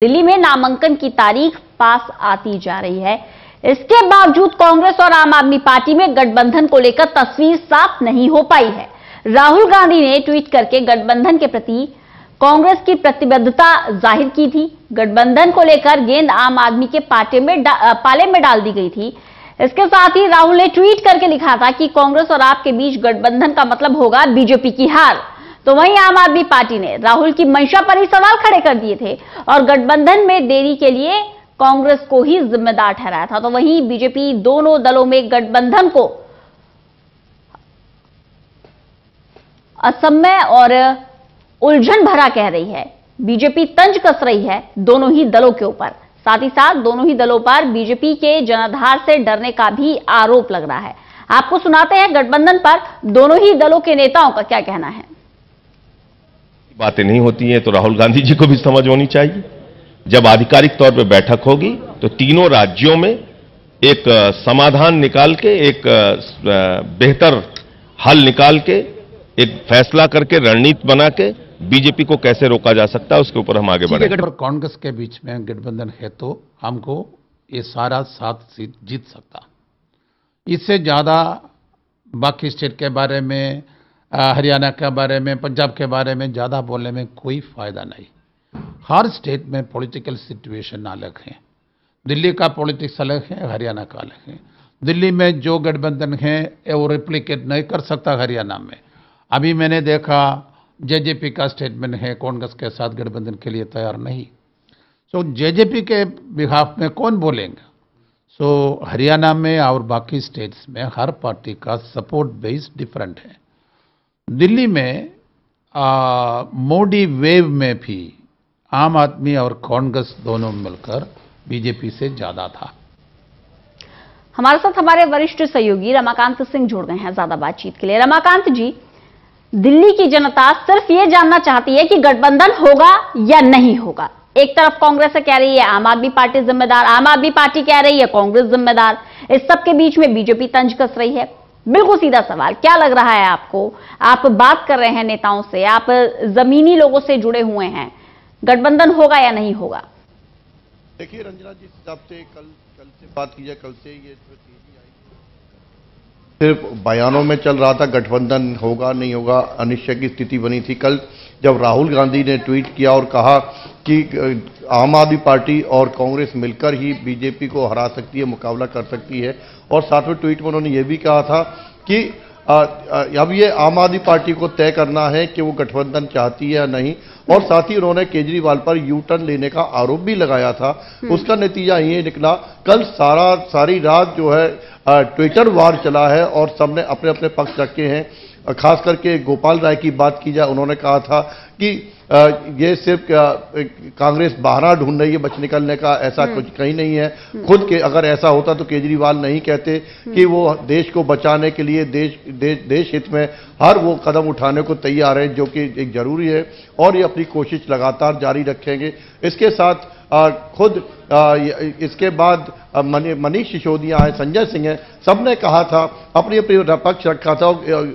दिल्ली में नामांकन की तारीख पास आती जा रही है। इसके बावजूद कांग्रेस और आम आदमी पार्टी में गठबंधन को लेकर तस्वीर साफ नहीं हो पाई है। राहुल गांधी ने ट्वीट करके गठबंधन के प्रति कांग्रेस की प्रतिबद्धता जाहिर की थी। गठबंधन को लेकर गेंद आम आदमी के पाले में डाल दी गई थी। इसके साथ ही राहुल ने ट्वीट करके लिखा था कि कांग्रेस और आप के बीच गठबंधन का मतलब होगा बीजेपी की हार। तो वहीं आम आदमी पार्टी ने राहुल की मंशा पर ही सवाल खड़े कर दिए थे और गठबंधन में देरी के लिए कांग्रेस को ही जिम्मेदार ठहराया था। तो वहीं बीजेपी दोनों दलों में गठबंधन को असमय और उलझन भरा कह रही है। बीजेपी तंज कस रही है दोनों ही दलों के ऊपर। साथ ही साथ दोनों ही दलों पर बीजेपी के जनाधार से डरने का भी आरोप लग रहा है। आपको सुनाते हैं गठबंधन पर दोनों ही दलों के नेताओं का क्या कहना है। बातें नहीं होती हैं तो राहुल गांधी जी को भी समझ होनी चाहिए। जब आधिकारिक तौर पर बैठक होगी तो तीनों राज्यों में एक समाधान निकाल के, एक बेहतर हल निकाल के, एक फैसला करके, रणनीति बना के बीजेपी को कैसे रोका जा सकता है उसके ऊपर हम आगे बढ़े। कांग्रेस के बीच में गठबंधन है तो हमको ये सारा 7 सीट जीत सकता। इससे ज्यादा बाकी स्टेट के बारे में, हरियाणा के बारे में, पंजाब के बारे में ज्यादा बोलने में कोई फायदा नहीं। हर स्टेट में पॉलिटिकल सिचुएशन अलग है। दिल्ली का पॉलिटिक्स अलग है, हरियाणा का अलग है। दिल्ली में जो गठबंधन है वो रेप्लिकेट नहीं कर सकता हरियाणा में। अभी मैंने देखा जेजेपी का स्टेटमेंट है कांग्रेस के साथ गठबंधन के लिए तैयार नहीं। सो जेजेपी के बिहाफ में कौन बोलेंगे। सो हरियाणा में और बाकी स्टेट्स में हर पार्टी का सपोर्ट बेस डिफरेंट है। दिल्ली में मोदी वेव में भी आम आदमी और कांग्रेस दोनों मिलकर बीजेपी से ज्यादा था। हमारे साथ हमारे वरिष्ठ सहयोगी रमाकांत सिंह जुड़ गए हैं ज्यादा बातचीत के लिए। रमाकांत जी, दिल्ली की जनता सिर्फ ये जानना चाहती है कि गठबंधन होगा या नहीं होगा। एक तरफ कांग्रेस कह रही है आम आदमी पार्टी जिम्मेदार, आम आदमी पार्टी कह रही है कांग्रेस जिम्मेदार। इस सब के बीच में बीजेपी तंज कस रही है। बिल्कुल सीधा सवाल, क्या लग रहा है आपको? आप बात कर रहे हैं नेताओं से, आप जमीनी लोगों से जुड़े हुए हैं, गठबंधन होगा या नहीं होगा? देखिए रंजना, जिस हिसाब से कल से बात की जाए, कल से ये तेजी आई, सिर्फ बयानों में चल रहा था गठबंधन होगा नहीं होगा, अनिश्चय की स्थिति बनी थी। कल जब राहुल गांधी ने ट्वीट किया और कहा कि आम आदमी पार्टी और कांग्रेस मिलकर ही बीजेपी को हरा सकती है, मुकाबला कर सकती है, और साथ में ट्वीट में उन्होंने ये भी कहा था कि अब ये आम आदमी पार्टी को तय करना है कि वो गठबंधन चाहती है या नहीं। और साथ ही उन्होंने केजरीवाल पर यू टर्न लेने का आरोप भी लगाया था। उसका नतीजा ये निकला, कल सारी रात जो है ट्विटर वार चला है और सबने अपने अपने पक्ष रखे हैं। खास करके गोपाल राय की बात की जाए, उन्होंने कहा था कि ये सिर्फ कांग्रेस बहाना ढूंढ रही है बच निकलने का, ऐसा कुछ कहीं नहीं है। खुद के अगर ऐसा होता तो केजरीवाल नहीं कहते कि वो देश को बचाने के लिए देश हित में हर वो कदम उठाने को तैयार है, जो कि एक जरूरी है, और ये अपनी कोशिश लगातार जारी रखेंगे। इसके साथ खुद इसके बाद मनीष सिसोदिया है, संजय सिंह है, सबने कहा था, अपनी अपनी पक्ष रखा था,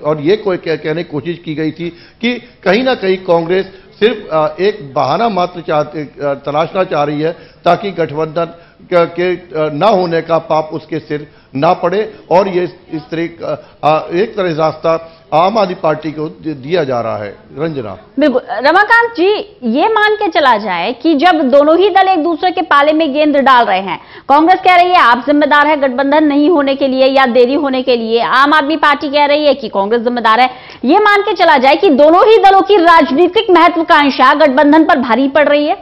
और ये कोई कहने की कोशिश की गई थी कि कहीं ना कहीं कांग्रेस सिर्फ एक बहाना मात्र तलाशना चाह रही है ताकि गठबंधन के न होने का पाप उसके सिर ना पड़े, और ये इस तरह एक तरह रास्ता आम आदमी पार्टी को दिया जा रहा है। रंजना, बिल्कुल रमाकांत जी, ये मान के चला जाए कि जब दोनों ही दल एक दूसरे के पाले में गेंद डाल रहे हैं, कांग्रेस कह रही है आप जिम्मेदार है गठबंधन नहीं होने के लिए या देरी होने के लिए, आम आदमी पार्टी कह रही है कि कांग्रेस जिम्मेदार है, ये मान के चला जाए कि दोनों ही दलों की राजनीतिक महत्वाकांक्षा गठबंधन पर भारी पड़ रही है।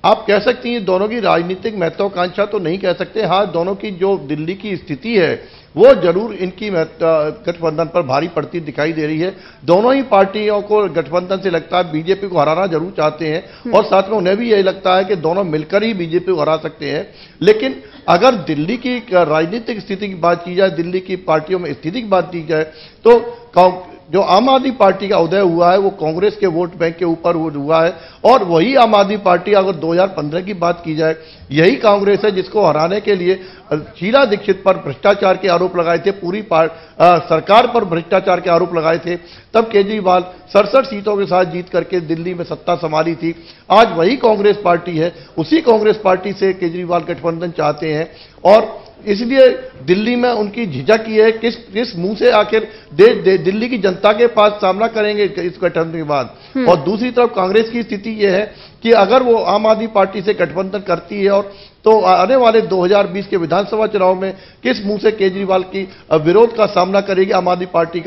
आप कह सकती हैं दोनों की राजनीतिक महत्वाकांक्षा तो नहीं कह सकते। हाँ, दोनों की जो दिल्ली की स्थिति है वो जरूर इनकी गठबंधन पर भारी पड़ती दिखाई दे रही है। दोनों ही पार्टियों को गठबंधन से लगता है बीजेपी को हराना जरूर चाहते हैं, और साथ में उन्हें भी यही लगता है कि दोनों मिलकर ही बीजेपी को हरा सकते हैं। लेकिन अगर दिल्ली की राजनीतिक स्थिति की बात की जाए, दिल्ली की पार्टियों में स्थिति की बात की जाए, तो जो आम आदमी पार्टी का उदय हुआ है वो कांग्रेस के वोट बैंक के ऊपर हुआ है। और वही आम आदमी पार्टी, अगर 2015 की बात की जाए, यही कांग्रेस है जिसको हराने के लिए शीला दीक्षित पर भ्रष्टाचार के आरोप लगाए थे, पूरी सरकार पर भ्रष्टाचार के आरोप लगाए थे। तब केजरीवाल 67 सीटों के साथ जीत करके दिल्ली में सत्ता संभाली थी। आज वही कांग्रेस पार्टी है, उसी कांग्रेस पार्टी से केजरीवाल गठबंधन चाहते हैं और इसलिए दिल्ली में उनकी झिझक ये है किस मुंह से आखिर दिल्ली की जनता के पास सामना करेंगे इस गठबंधन के बाद। और दूसरी तरफ कांग्रेस की स्थिति यह है कि अगर वो आम आदमी पार्टी से गठबंधन करती है और तो आने वाले 2020 के विधानसभा चुनाव में किस मुंह से केजरीवाल की विरोध का सामना करेगी, आम आदमी पार्टी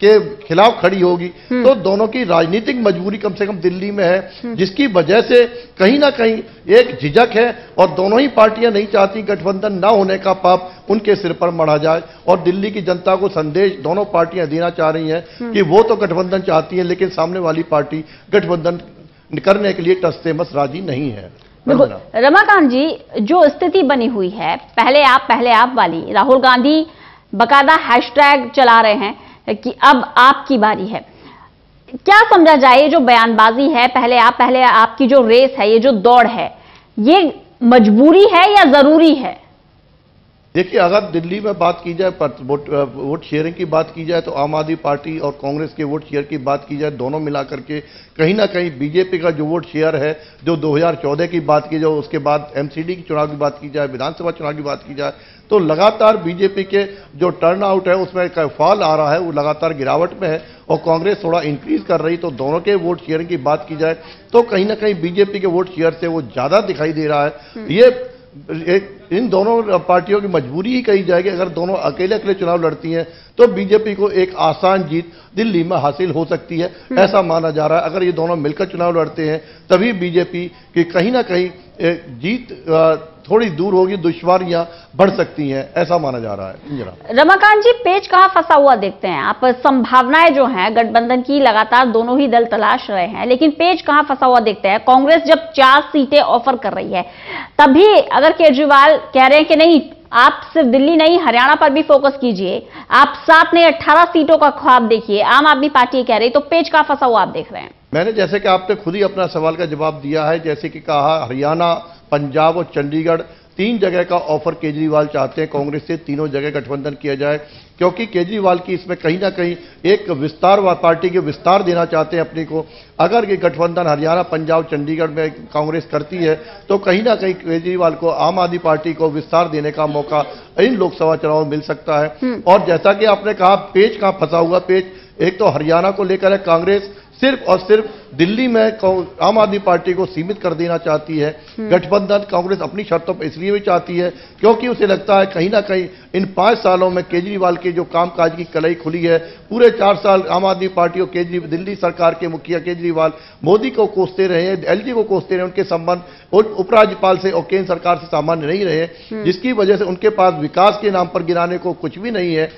के खिलाफ खड़ी होगी। तो दोनों की राजनीतिक मजबूरी कम से कम दिल्ली में है, जिसकी वजह से कहीं ना कहीं एक झिझक है और दोनों ही पार्टियां नहीं चाहती गठबंधन ना होने का पाप उनके सिर पर मढ़ा जाए। और दिल्ली की जनता को संदेश दोनों पार्टियां देना चाह रही हैं कि वो तो गठबंधन चाहती हैं, लेकिन सामने वाली पार्टी गठबंधन करने के लिए टसते मस राजी नहीं है। रमाकांत जी, जो स्थिति बनी हुई है पहले आप वाली, राहुल गांधी बकायदा हैशटैग चला रहे हैं कि अब आपकी बारी है, क्या समझा जाए? ये जो बयानबाजी है, पहले आप की जो रेस है, ये जो दौड़ है, ये मजबूरी है या जरूरी है? देखिए, अगर दिल्ली में बात की जाए, वोट शेयरिंग की बात की जाए, तो आम आदमी पार्टी और कांग्रेस के वोट शेयर की बात की जाए, दोनों मिलाकर के कहीं ना कहीं बीजेपी का जो वोट शेयर है, जो 2014 की बात की जाए, उसके बाद एमसीडी की चुनाव की बात की जाए, विधानसभा चुनाव की बात की जाए, तो लगातार बीजेपी के जो टर्नआउट है उसमें फॉल आ रहा है, वो लगातार गिरावट में है और कांग्रेस थोड़ा इंक्रीज कर रही। तो दोनों के वोट शेयरिंग की बात की जाए तो कहीं ना कहीं बीजेपी के वोट शेयर से वो ज्यादा दिखाई दे रहा है। ये इन दोनों पार्टियों की मजबूरी ही कही जाएगी। अगर दोनों अकेले अकेले चुनाव लड़ती हैं तो बीजेपी को एक आसान जीत दिल्ली में हासिल हो सकती है, ऐसा माना जा रहा है। अगर ये दोनों मिलकर चुनाव लड़ते हैं तभी बीजेपी की कहीं ना कहीं जीत थोड़ी दूर होगी, दुश्वारियां बढ़ सकती हैं, ऐसा माना जा रहा है। रमाकांत जी, पेच कहां फंसा हुआ देखते हैं आप? संभावनाएं जो हैं गठबंधन की लगातार दोनों ही दल तलाश रहे हैं, लेकिन पेच कहां फंसा हुआ देखते हैं? कांग्रेस जब 4 सीटें ऑफर कर रही है, तभी अगर केजरीवाल कह रहे हैं कि नहीं, आप सिर्फ दिल्ली नहीं हरियाणा पर भी फोकस कीजिए, आप 7 नहीं 18 सीटों का ख्वाब देखिए, आम आदमी पार्टी कह रही, तो पेच कहां फंसा हुआ आप देख रहे हैं? मैंने जैसे कि आपने खुद ही अपना सवाल का जवाब दिया है, जैसे कि कहा हरियाणा, पंजाब और चंडीगढ़ 3 जगह का ऑफर केजरीवाल चाहते हैं कांग्रेस से, तीनों जगह गठबंधन किया जाए, क्योंकि केजरीवाल की इसमें कहीं ना कहीं एक विस्तार, पार्टी के विस्तार देना चाहते हैं अपनी को। अगर ये गठबंधन हरियाणा, पंजाब, चंडीगढ़ में कांग्रेस करती है तो कहीं ना कहीं केजरीवाल को, आम आदमी पार्टी को विस्तार देने का मौका इन लोकसभा चुनाव में मिल सकता है। और जैसा कि आपने कहा, पेच कहां फंसा हुआ? पेच एक तो हरियाणा को लेकर है, कांग्रेस सिर्फ और सिर्फ दिल्ली में आम आदमी पार्टी को सीमित कर देना चाहती है। गठबंधन कांग्रेस अपनी शर्तों पर इसलिए भी चाहती है क्योंकि उसे लगता है कहीं ना कहीं इन 5 सालों में केजरीवाल के जो कामकाज की कलई खुली है, पूरे 4 साल आम आदमी पार्टी और दिल्ली सरकार के मुखिया केजरीवाल मोदी को कोसते रहे हैं, एलजी को कोसते रहे, उनके संबंध उपराज्यपाल से और केंद्र सरकार से सामान्य नहीं रहे, जिसकी वजह से उनके पास विकास के नाम पर गिराने को कुछ भी नहीं है।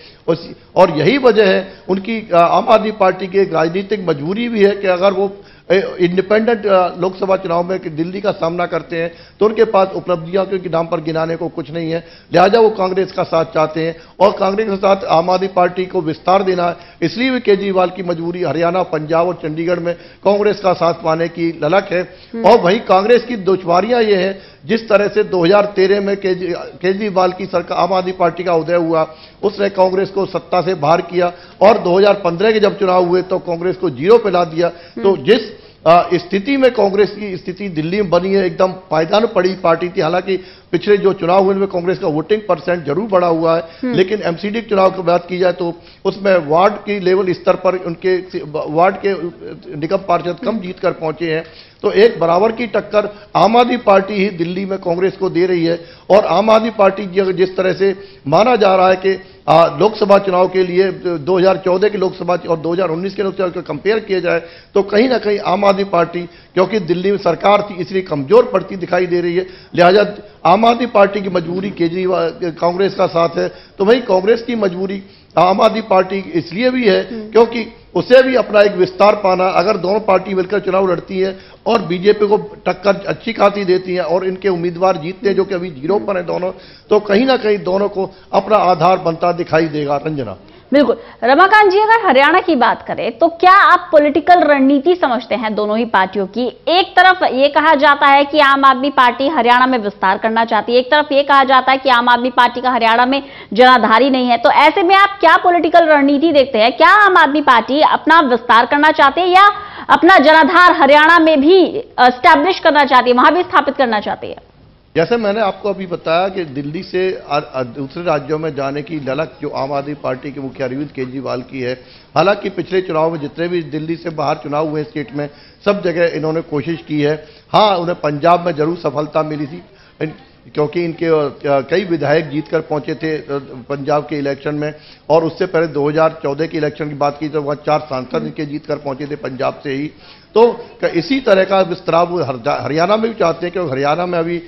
और यही वजह है उनकी आम आदमी पार्टी की एक राजनीतिक मजबूरी भी है कि अगर वो इंडिपेंडेंट लोकसभा चुनाव में दिल्ली का सामना करते हैं तो उनके पास उपलब्धियों के नाम पर गिनाने को कुछ नहीं है, लिहाजा वो कांग्रेस का साथ चाहते हैं। और कांग्रेस के साथ आम आदमी पार्टी को विस्तार देना है, इसलिए भी केजरीवाल की मजबूरी हरियाणा, पंजाब और चंडीगढ़ में कांग्रेस का साथ पाने की ललक है। और वहीं कांग्रेस की दुश्वारियां ये हैं, जिस तरह से 2013 में केजरीवाल की सरकार, आम आदमी पार्टी का उदय हुआ, उसने कांग्रेस को सत्ता से बाहर किया और 2015 के जब चुनाव हुए तो कांग्रेस को 0 पे ला दिया। तो जिस स्थिति में कांग्रेस की स्थिति दिल्ली में बनी है, एकदम पायदान पड़ी पार्टी थी। हालांकि पिछले जो चुनाव हुए उनमें कांग्रेस का वोटिंग परसेंट जरूर बढ़ा हुआ है, लेकिन एमसीडी चुनाव की बात की जाए तो उसमें वार्ड की लेवल स्तर पर उनके वार्ड के निगम पार्षद कम जीत कर पहुंचे हैं। तो एक बराबर की टक्कर आम आदमी पार्टी ही दिल्ली में कांग्रेस को दे रही है। और आम आदमी पार्टी जिस तरह से माना जा रहा है कि लोकसभा चुनाव के लिए 2014 के लोकसभा और 2019 के लोकसभा को कंपेयर किया जाए तो कहीं ना कहीं आम आदमी पार्टी, क्योंकि दिल्ली में सरकार थी इसलिए कमजोर पड़ती दिखाई दे रही है, लिहाजा आम आदमी पार्टी की मजबूरी केजरीवाल कांग्रेस का साथ है। तो भाई कांग्रेस की मजबूरी आम आदमी पार्टी इसलिए भी है क्योंकि उसे भी अपना एक विस्तार पाना, अगर दोनों पार्टी मिलकर चुनाव लड़ती है और बीजेपी को टक्कर अच्छी खासी देती है और इनके उम्मीदवार जीतते हैं जो कि अभी 0 पर हैं दोनों, तो कहीं ना कहीं दोनों को अपना आधार बनता दिखाई देगा। रंजना, बिल्कुल। रमाकांत जी, अगर हरियाणा की बात करें तो क्या आप पॉलिटिकल रणनीति समझते हैं दोनों ही पार्टियों की? एक तरफ ये कहा जाता है कि आम आदमी पार्टी हरियाणा में विस्तार करना चाहती है, एक तरफ ये कहा जाता है कि आम आदमी पार्टी का हरियाणा में जनाधारी नहीं है, तो ऐसे में आप क्या पॉलिटिकल रणनीति देखते हैं? क्या आम आदमी पार्टी अपना विस्तार करना चाहती है या अपना जनाधार हरियाणा में भी एस्टैब्लिश करना चाहती है, वहां भी स्थापित करना चाहती है? जैसे मैंने आपको अभी बताया कि दिल्ली से दूसरे राज्यों में जाने की ललक जो आम आदमी पार्टी के मुखिया अरविंद केजरीवाल की है, हालांकि पिछले चुनाव में जितने भी दिल्ली से बाहर चुनाव हुए स्टेट में, सब जगह इन्होंने कोशिश की है। हाँ, उन्हें पंजाब में जरूर सफलता मिली थी, क्योंकि इनके कई विधायक जीतकर पहुंचे थे पंजाब के इलेक्शन में, और उससे पहले 2014 के इलेक्शन की बात की तो वहाँ 4 सांसद इनके जीतकर पहुंचे थे पंजाब से ही। तो इसी तरह का विस्तार वो हरियाणा में भी चाहते हैं, क्योंकि हरियाणा में अभी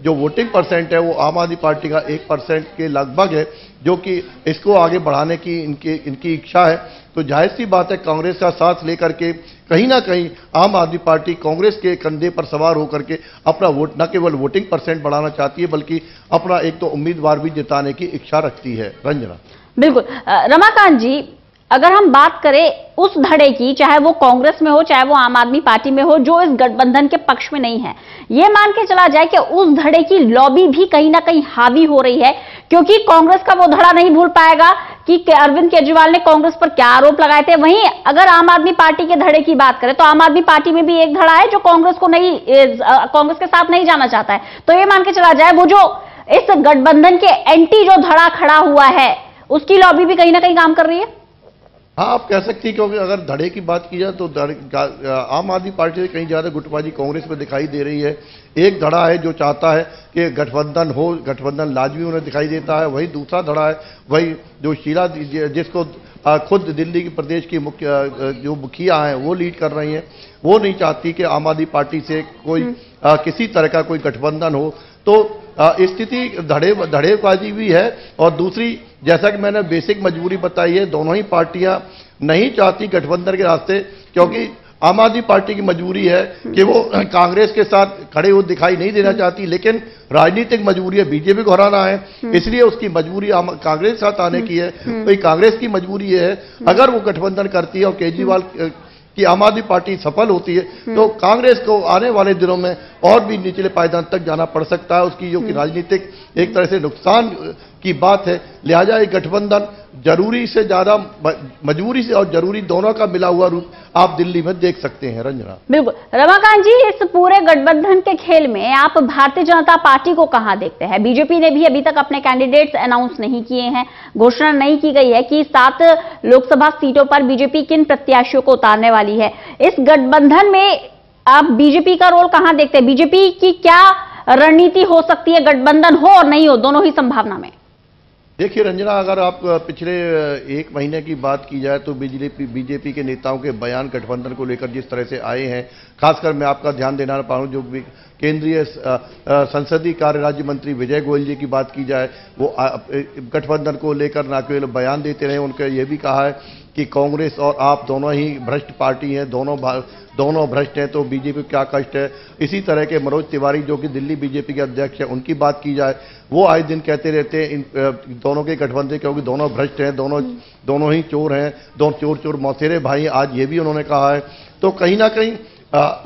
जो वोटिंग परसेंट है वो आम आदमी पार्टी का 1% के लगभग है, जो कि इसको आगे बढ़ाने की इनकी इच्छा है। तो जाहिर सी बात है, कांग्रेस का साथ लेकर के कहीं ना कहीं आम आदमी पार्टी कांग्रेस के कंधे पर सवार होकर के अपना वोट न केवल वोटिंग परसेंट बढ़ाना चाहती है, बल्कि अपना एक तो उम्मीदवार भी जिताने की इच्छा रखती है। रंजना। बिल्कुल। रमाकांत जी, अगर हम बात करें उस धड़े की, चाहे वो कांग्रेस में हो चाहे वो आम आदमी पार्टी में हो, जो इस गठबंधन के पक्ष में नहीं है, ये मान के चला जाए कि उस धड़े की लॉबी भी कहीं ना कहीं हावी हो रही है, क्योंकि कांग्रेस का वो धड़ा नहीं भूल पाएगा कि अरविंद केजरीवाल ने कांग्रेस पर क्या आरोप लगाए थे। वहीं अगर आम आदमी पार्टी के धड़े की बात करें तो आम आदमी पार्टी में भी एक धड़ा है जो कांग्रेस के साथ नहीं जाना चाहता है। तो ये मान के चला जाए, वो जो इस गठबंधन के एंटी जो धड़ा खड़ा हुआ है, उसकी लॉबी भी कहीं ना कहीं काम कर रही है। हाँ, आप कह सकती हैं, क्योंकि अगर धड़े की बात की जाए तो आम आदमी पार्टी से कहीं ज़्यादा गुटबाजी कांग्रेस में दिखाई दे रही है। एक धड़ा है जो चाहता है कि गठबंधन हो, गठबंधन लाजमी उन्हें दिखाई देता है। वही दूसरा धड़ा है, वही जो शीला, जिसको खुद दिल्ली की प्रदेश की जो मुखिया हैं वो लीड कर रही हैं, वो नहीं चाहती कि आम आदमी पार्टी से कोई किसी तरह का कोई गठबंधन हो। तो स्थिति धड़ेबाजी भी है, और दूसरी, जैसा कि मैंने बेसिक मजबूरी बताई है, दोनों ही पार्टियां नहीं चाहती गठबंधन के रास्ते, क्योंकि आम आदमी पार्टी की मजबूरी है कि वो कांग्रेस के साथ खड़े हो दिखाई नहीं देना चाहती, लेकिन राजनीतिक मजबूरी है, बीजेपी को हराना है, इसलिए उसकी मजबूरी कांग्रेस के साथ आने की है। तो कांग्रेस की मजबूरी है, अगर वो गठबंधन करती है और केजरीवाल कि आम आदमी पार्टी सफल होती है तो कांग्रेस को आने वाले दिनों में और भी निचले पायदान तक जाना पड़ सकता है, उसकी जो कि राजनीतिक एक तरह से नुकसान की बात है। लिहाजा ये गठबंधन जरूरी से ज्यादा मजबूरी से और जरूरी दोनों का मिला हुआ रूप आप दिल्ली में देख सकते हैं। रंजना। बिल्कुल। रमाकांत जी, इस पूरे गठबंधन के खेल में आप भारतीय जनता पार्टी को कहां देखते हैं? बीजेपी ने भी अभी तक अपने कैंडिडेट्स अनाउंस नहीं किए हैं, घोषणा नहीं की गई है कि 7 लोकसभा सीटों पर बीजेपी किन प्रत्याशियों को उतारने वाली है। इस गठबंधन में आप बीजेपी का रोल कहां देखते हैं? बीजेपी की क्या रणनीति हो सकती है, गठबंधन हो और नहीं हो, दोनों ही संभावना में? देखिए रंजना, अगर आप पिछले 1 महीने की बात की जाए तो बीजेपी के नेताओं के बयान गठबंधन को लेकर जिस तरह से आए हैं, खासकर मैं आपका ध्यान देना पाऊँ, जो केंद्रीय संसदीय कार्य राज्य मंत्री विजय गोयल जी की बात की जाए, वो गठबंधन को लेकर न केवल बयान देते रहे, उनका ये भी कहा है कि कांग्रेस और आप दोनों ही भ्रष्ट पार्टी हैं, दोनों भ्रष्ट हैं, तो बीजेपी को क्या कष्ट है। इसी तरह के मनोज तिवारी जो कि दिल्ली बीजेपी के अध्यक्ष हैं, उनकी बात की जाए, वो आए दिन कहते रहते हैं इन दोनों के गठबंधन, क्योंकि दोनों भ्रष्ट हैं, दोनों ही चोर हैं, दोनों चोर मौसेरे भाई, आज ये भी उन्होंने कहा है। तो कहीं ना कहीं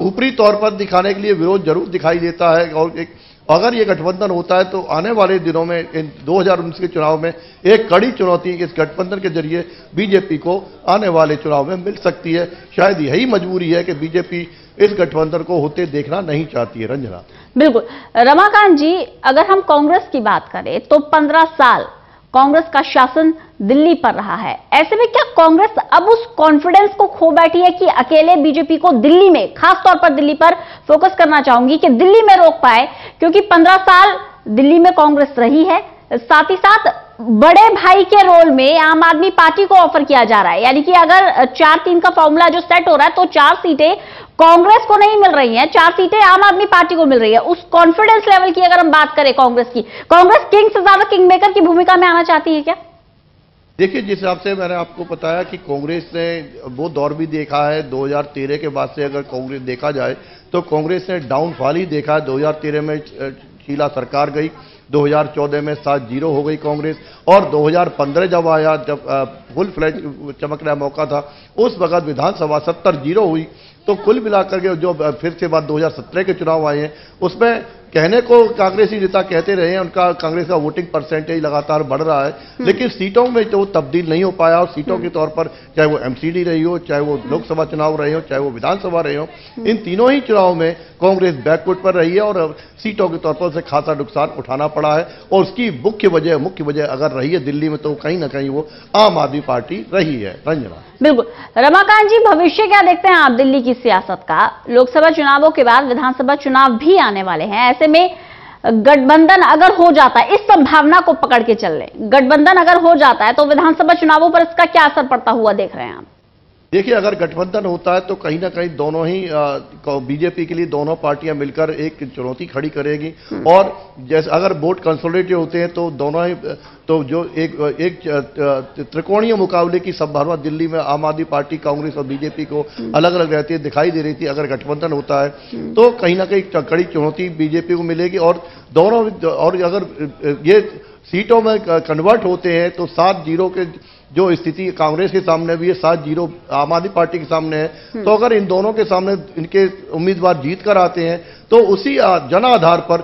ऊपरी तौर पर दिखाने के लिए विरोध जरूर दिखाई देता है, और अगर ये गठबंधन होता है तो आने वाले दिनों में इन 2019 के चुनाव में एक कड़ी चुनौती इस गठबंधन के जरिए बीजेपी को आने वाले चुनाव में मिल सकती है। शायद यही मजबूरी है कि बीजेपी इस गठबंधन को होते देखना नहीं चाहती है। रंजना। बिल्कुल। रमाकांत जी, अगर हम कांग्रेस की बात करें तो 15 साल कांग्रेस का शासन दिल्ली पर रहा है। ऐसे में क्या कांग्रेस अब उस कॉन्फिडेंस को खो बैठी है कि अकेले बीजेपी को दिल्ली में, खास तौर पर दिल्ली पर फोकस करना चाहूंगी, कि दिल्ली में रोक पाए? क्योंकि 15 साल दिल्ली में कांग्रेस रही है, साथ ही साथ बड़े भाई के रोल में आम आदमी पार्टी को ऑफर किया जा रहा है, यानी कि अगर 4-3 का फॉर्मूला जो सेट हो रहा है तो 4 सीटें कांग्रेस को नहीं मिल रही हैं, 4 सीटें आम आदमी पार्टी को मिल रही है। उस कॉन्फिडेंस लेवल की अगर हम बात करें कांग्रेस की, कांग्रेस किंग से ज्यादा किंग मेकर की भूमिका में आना चाहती है क्या? देखिए, जिस हिसाब से मैंने आपको बताया कि कांग्रेस ने वो दौर भी देखा है 2013 के बाद से, अगर कांग्रेस देखा जाए तो कांग्रेस ने डाउनफॉल ही देखा है। 2013 में शीला सरकार गई, 2014 में 7-0 हो गई कांग्रेस, और 2015 जब आया, जब फुल फ्लैश चमकने का मौका था, उस वक्त विधानसभा 70-0 हुई। तो कुल मिलाकर के जो फिर से बाद 2017 के चुनाव आए हैं, उसमें कहने को कांग्रेसी नेता कहते रहे हैं, उनका कांग्रेस का वोटिंग परसेंटेज लगातार बढ़ रहा है, लेकिन सीटों में तो तब्दील नहीं हो पाया। और सीटों के तौर पर चाहे वो एमसीडी रही हो, चाहे वो लोकसभा चुनाव रहे हो, चाहे वो विधानसभा रहे हो, इन तीनों ही चुनाव में कांग्रेस बैकफुट पर रही है और सीटों के तौर पर उसे खासा नुकसान उठाना पड़ा है। और उसकी मुख्य वजह अगर रही है दिल्ली में, तो कहीं ना कहीं वो आम आदमी पार्टी रही है। रंजना, बिल्कुल। रमाकांत जी, भविष्य क्या देखते हैं आप दिल्ली की सियासत का? लोकसभा चुनावों के बाद विधानसभा चुनाव भी आने वाले हैं, ऐसे में गठबंधन अगर हो जाता है, इस संभावना को पकड़ के चल रहे, गठबंधन अगर हो जाता है तो विधानसभा चुनावों पर इसका क्या असर पड़ता हुआ देख रहे हैं आप? देखिए, अगर गठबंधन होता है तो कहीं ना कहीं दोनों ही बीजेपी के लिए दोनों पार्टियां मिलकर एक चुनौती खड़ी करेगी। और जैसे अगर वोट कंसोलिडेटेड होते हैं तो दोनों ही, तो जो एक त्रिकोणीय मुकाबले की संभावना दिल्ली में आम आदमी पार्टी, कांग्रेस और बीजेपी को अलग अलग रहती है, दिखाई दे रही थी। अगर गठबंधन होता है तो कहीं ना कहीं कड़ी चुनौती बीजेपी को मिलेगी। और दोनों, और अगर ये सीटों में कन्वर्ट होते हैं तो 7-0 के जो स्थिति कांग्रेस के सामने भी है, 7-0 आम आदमी पार्टी के सामने है, तो अगर इन दोनों के सामने इनके उम्मीदवार जीत कर आते हैं तो उसी जन आधार पर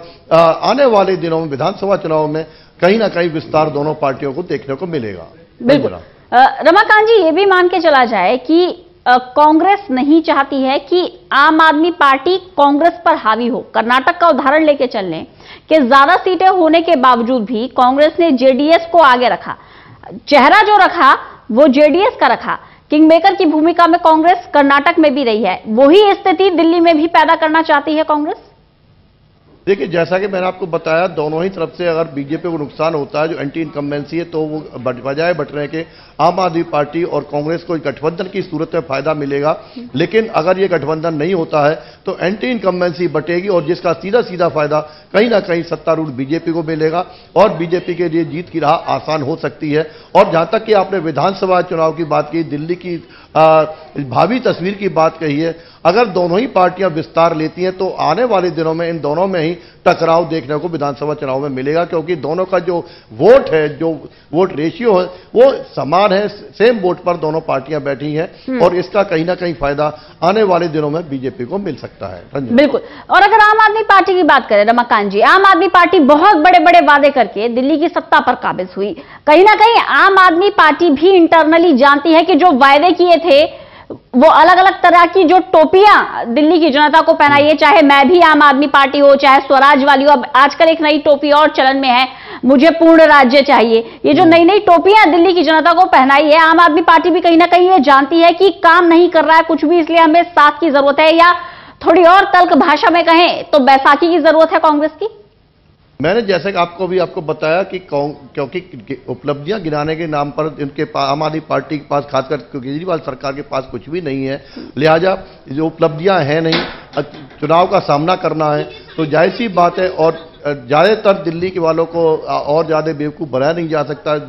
आने वाले दिनों में विधानसभा चुनाव में कहीं ना कहीं विस्तार दोनों पार्टियों को देखने को मिलेगा। बिल्कुल। रमाकांत जी, ये भी मान के चला जाए कि कांग्रेस नहीं चाहती है कि आम आदमी पार्टी कांग्रेस पर हावी हो। कर्नाटक का उदाहरण लेके चल लें कि ज्यादा सीटें होने के बावजूद भी कांग्रेस ने जेडीएस को आगे रखा, चेहरा जो रखा वो जेडीएस का रखा। किंगमेकर की भूमिका में कांग्रेस कर्नाटक में भी रही है, वही स्थिति दिल्ली में भी पैदा करना चाहती है कांग्रेस। देखिए, जैसा कि मैंने आपको बताया, दोनों ही तरफ से अगर बीजेपी को नुकसान होता है, जो एंटी इनकम्बेंसी है, तो वो बजाय बटने के आम आदमी पार्टी और कांग्रेस को गठबंधन की सूरत में फायदा मिलेगा। लेकिन अगर ये गठबंधन नहीं होता है तो एंटी इनकम्बेंसी बटेगी और जिसका सीधा सीधा फायदा कहीं ना कहीं सत्तारूढ़ बीजेपी को मिलेगा और बीजेपी के लिए जीत की राह आसान हो सकती है। और जहां तक कि आपने विधानसभा चुनाव की बात की, दिल्ली की भावी तस्वीर की बात कही है, अगर दोनों ही पार्टियां विस्तार लेती हैं तो आने वाले दिनों में इन दोनों में ही टकराव देखने को विधानसभा चुनाव में मिलेगा, क्योंकि दोनों का जो वोट है, जो वोट रेशियो है, वो समान है, सेम वोट पर दोनों पार्टियां बैठी हैं और इसका कहीं ना कहीं फायदा आने वाले दिनों में बीजेपी को मिल सकता है। बिल्कुल। और अगर आम आदमी पार्टी की बात करें रमाकांत जी, आम आदमी पार्टी बहुत बड़े बड़े वादे करके दिल्ली की सत्ता पर काबिज हुई। कहीं ना कहीं आम आदमी पार्टी भी इंटरनली जानती है कि जो वायदे किए थे, वो अलग अलग तरह की जो टोपियां दिल्ली की जनता को पहनाई है, चाहे मैं भी आम आदमी पार्टी हो, चाहे स्वराज वाली हो। अब आजकल एक नई टोपी और चलन में है, मुझे पूर्ण राज्य चाहिए। ये जो नई नई टोपियां दिल्ली की जनता को पहनाई है, आम आदमी पार्टी भी कहीं ना कहीं ये जानती है कि काम नहीं कर रहा है कुछ भी, इसलिए हमें साथ की जरूरत है, या थोड़ी और तल्ख भाषा में कहें तो बैसाखी की जरूरत है कांग्रेस की। मैंने जैसे कि आपको बताया कि क्योंकि उपलब्धियां गिनाने के नाम पर इनके आम आदमी पार्टी के पास, खासकर केजरीवाल सरकार के पास कुछ भी नहीं है, लिहाजा जो उपलब्धियां हैं नहीं, चुनाव का सामना करना है, तो जाहिर सी बात है। और ज़्यादातर दिल्ली के वालों को और ज़्यादा बेवकूफ़ बनाया नहीं जा सकता।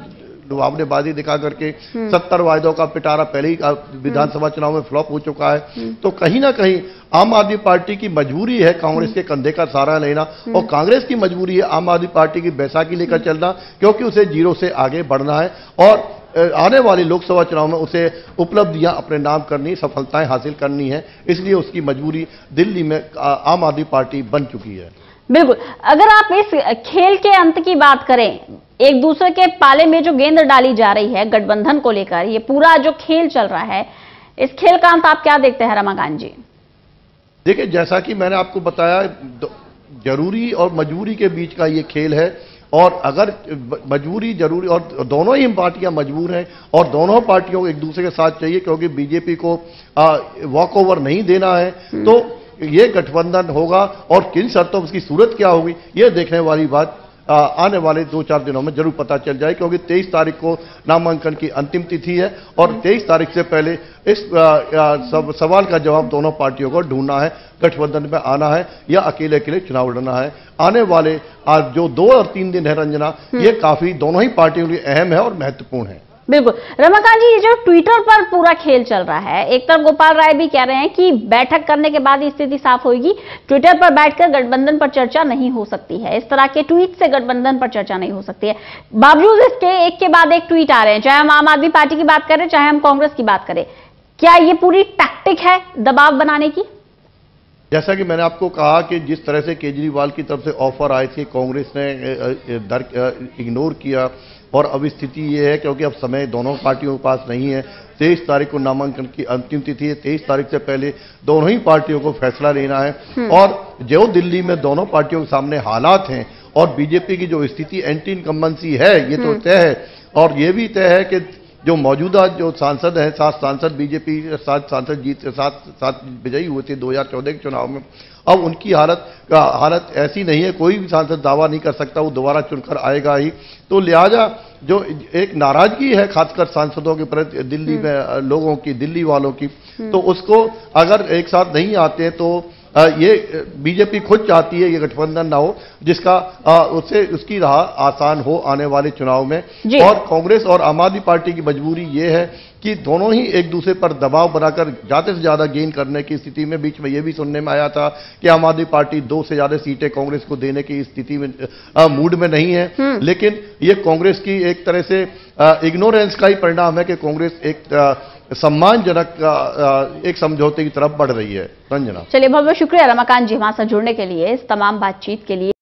लुभावनेबाजी दिखा करके 70 वायदों का पिटारा पहले ही विधानसभा चुनाव में फ्लॉप हो चुका है। तो कहीं ना कहीं आम आदमी पार्टी की मजबूरी है कांग्रेस के कंधे का सहारा लेना, और कांग्रेस की मजबूरी है आम आदमी पार्टी की बैसाखी लेकर चलना, क्योंकि उसे जीरो से आगे बढ़ना है और आने वाले लोकसभा चुनाव में उसे उपलब्धियां अपने नाम करनी, सफलताएं हासिल करनी है। इसलिए उसकी मजबूरी दिल्ली में आम आदमी पार्टी बन चुकी है। बिल्कुल। अगर आप इस खेल के अंत की बात करें, एक दूसरे के पाले में जो गेंद डाली जा रही है गठबंधन को लेकर, ये पूरा जो खेल चल रहा है, इस खेल का अंत आप क्या देखते हैं रमाकांत जी? देखिए, जैसा कि मैंने आपको बताया, जरूरी और मजबूरी के बीच का ये खेल है। और अगर मजबूरी जरूरी, और दोनों ही पार्टियां मजबूर हैं और दोनों पार्टियों को एक दूसरे के साथ चाहिए, क्योंकि बीजेपी को वॉक ओवर नहीं देना है, तो ये गठबंधन होगा। और किन शर्तों में इसकी सूरत क्या होगी, ये देखने वाली बात आने वाले 2-4 दिनों में जरूर पता चल जाए, क्योंकि 23 तारीख को नामांकन की अंतिम तिथि है और 23 तारीख से पहले इस सवाल का जवाब दोनों पार्टियों को ढूंढना है, गठबंधन में आना है या अकेले अकेले चुनाव लड़ना है। आने वाले आज जो 2 और 3 दिन है रंजना, ये काफी दोनों ही पार्टियों के लिए अहम है और महत्वपूर्ण है। बिल्कुल। रमाकांत जी, ये जो ट्विटर पर पूरा खेल चल रहा है, एक तरफ गोपाल राय भी कह रहे हैं कि बैठक करने के बाद स्थिति साफ होगी, ट्विटर पर बैठकर गठबंधन पर चर्चा नहीं हो सकती है, इस तरह के ट्वीट से गठबंधन पर चर्चा नहीं हो सकती है। बावजूद इसके एक के बाद एक ट्वीट आ रहे हैं, चाहे हम आम आदमी पार्टी की बात करें, चाहे हम कांग्रेस की बात करें। क्या ये पूरी टैक्टिक है दबाव बनाने की? जैसा कि मैंने आपको कहा कि जिस तरह से केजरीवाल की तरफ से ऑफर आए थे, कांग्रेस ने इग्नोर किया, और अब स्थिति ये है क्योंकि अब समय दोनों पार्टियों के पास नहीं है। 23 तारीख को नामांकन की अंतिम तिथि है, 23 तारीख से पहले दोनों ही पार्टियों को फैसला लेना है। और जो दिल्ली में दोनों पार्टियों के सामने हालात हैं और बीजेपी की जो स्थिति एंटी इनकम्बेंसी है, ये तो तय है। और ये भी तय है कि जो मौजूदा जो सांसद हैं, 7 सांसद बीजेपी के 7 सांसद सात विजयी हुए थे 2014 के चुनाव में, अब उनकी हालत ऐसी नहीं है, कोई भी सांसद दावा नहीं कर सकता वो दोबारा चुनकर आएगा ही। तो लिहाजा जो एक नाराजगी है खासकर सांसदों के प्रति दिल्ली में लोगों की, दिल्ली वालों की, तो उसको अगर एक साथ नहीं आते हैं तो ये बीजेपी खुद चाहती है ये गठबंधन ना हो, जिसका उससे उसकी राह आसान हो आने वाले चुनाव में। और कांग्रेस और आम आदमी पार्टी की मजबूरी ये है कि दोनों ही एक दूसरे पर दबाव बनाकर ज्यादा से ज्यादा गेन करने की स्थिति में, बीच में ये भी सुनने में आया था कि आम आदमी पार्टी 2 से ज्यादा सीटें कांग्रेस को देने की स्थिति में मूड में नहीं है। लेकिन ये कांग्रेस की एक तरह से इग्नोरेंस का ही परिणाम है कि कांग्रेस एक सम्मानजनक एक समझौते की तरफ बढ़ रही है। रंजना, चलिए, बहुत बहुत शुक्रिया रमाकांत जी हमारे साथ जुड़ने के लिए, इस तमाम बातचीत के लिए।